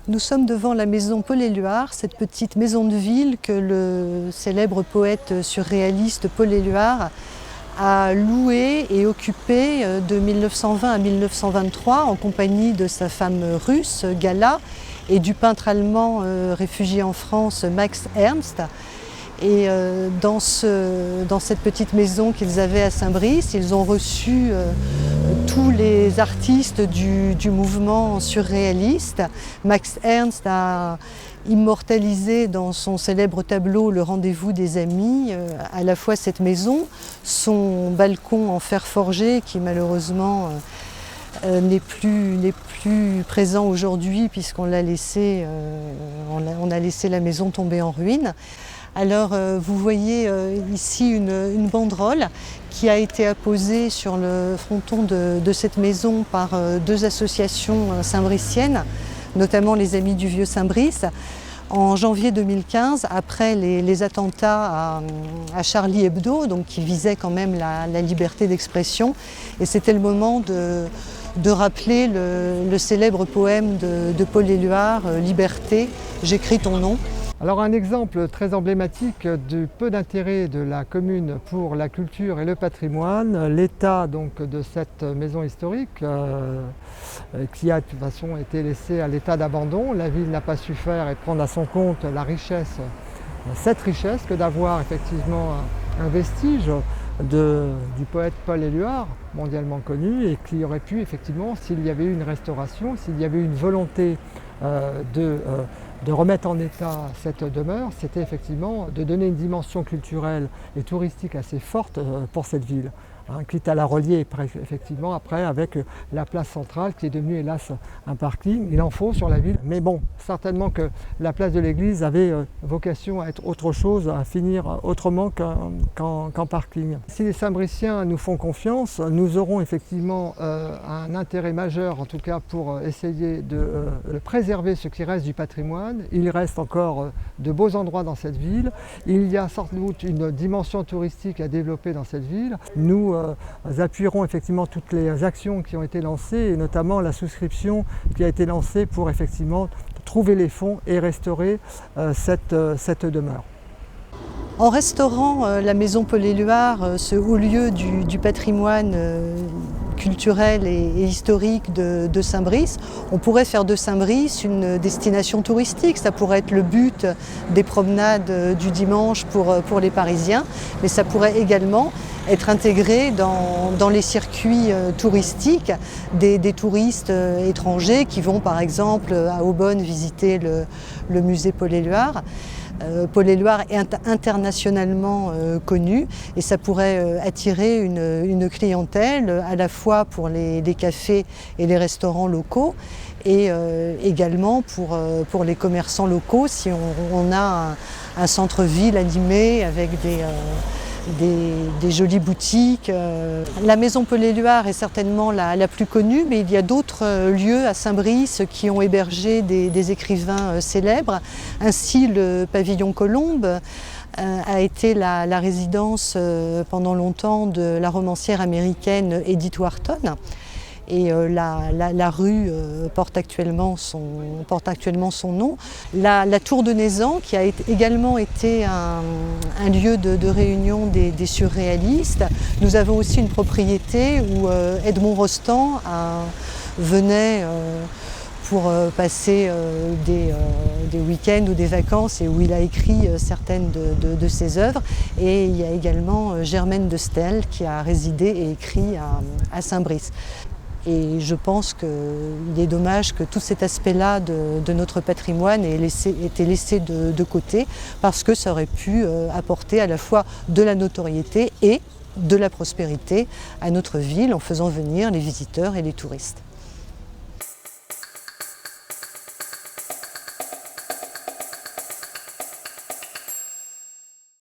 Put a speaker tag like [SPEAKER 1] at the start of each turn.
[SPEAKER 1] Nous sommes devant la maison Paul Éluard, cette petite maison de ville que le célèbre poète surréaliste Paul Éluard a louée et occupée de 1920 à 1923 en compagnie de sa femme russe, Gala, et du peintre allemand réfugié en France, Max Ernst. Et dans cette petite maison qu'ils avaient à Saint-Brice, ils ont reçu tous les artistes du mouvement surréaliste. Max Ernst a immortalisé dans son célèbre tableau Le Rendez-vous des amis à la fois cette maison, son balcon en fer forgé qui malheureusement n'est plus présent aujourd'hui puisqu'on l'a laissé, on a laissé la maison tomber en ruine. Alors vous voyez ici une banderole qui a été apposée sur le fronton de cette maison par deux associations saint-briciennes, notamment les Amis du Vieux Saint-Brice. En janvier 2015, après les attentats à Charlie Hebdo, donc qui visaient quand même la liberté d'expression, et c'était le moment de rappeler le célèbre poème de Paul Éluard, « Liberté, j'écris ton nom ».
[SPEAKER 2] Alors un exemple très emblématique du peu d'intérêt de la commune pour la culture et le patrimoine, l'état donc de cette maison historique qui a de toute façon été laissée à l'état d'abandon. La ville n'a pas su faire et prendre à son compte la richesse, cette richesse que d'avoir effectivement un vestige du poète Paul Éluard, mondialement connu, et qui aurait pu effectivement, s'il y avait eu une restauration, s'il y avait eu une volonté de remettre en état cette demeure, c'était effectivement de donner une dimension culturelle et touristique assez forte pour cette ville. Quitte à la relier effectivement après avec la place centrale qui est devenue hélas un parking. Il en faut sur la ville, mais bon, certainement que la place de l'église avait vocation à être autre chose, à finir autrement qu'en parking. Si les Saint-Briciens nous font confiance, nous aurons effectivement un intérêt majeur en tout cas pour essayer de préserver ce qui reste du patrimoine. Il reste encore de beaux endroits dans cette ville. Il y a sans doute une dimension touristique à développer dans cette ville. Nous appuierons effectivement toutes les actions qui ont été lancées et notamment la souscription qui a été lancée pour effectivement trouver les fonds et restaurer cette demeure.
[SPEAKER 1] En restaurant la maison Paul Éluard, ce haut lieu du patrimoine culturel et historique de Saint-Brice, on pourrait faire de Saint-Brice une destination touristique. Ça pourrait être le but des promenades du dimanche pour les Parisiens, mais ça pourrait également être intégré dans les circuits touristiques des touristes étrangers qui vont par exemple à Aubonne visiter le musée Paul Éluard. Paul Éluard est internationalement connu et ça pourrait attirer une clientèle à la fois pour les cafés et les restaurants locaux et également pour les commerçants locaux si on a un centre-ville animé avec des jolies boutiques. La maison Paul Éluard est certainement la plus connue, mais il y a d'autres lieux à Saint-Brice qui ont hébergé des écrivains célèbres. Ainsi, le pavillon Colombe a été la résidence pendant longtemps de la romancière américaine Edith Wharton. Et la rue porte actuellement son nom. La tour de Nézan, qui a également été un lieu de réunion des surréalistes. Nous avons aussi une propriété où Edmond Rostand venait pour passer des week-ends ou des vacances et où il a écrit certaines de ses œuvres. Et il y a également Germaine de Stel qui a résidé et écrit à Saint-Brice. Et je pense qu'il est dommage que tout cet aspect-là de notre patrimoine ait été laissé de côté parce que ça aurait pu apporter à la fois de la notoriété et de la prospérité à notre ville en faisant venir les visiteurs et les touristes.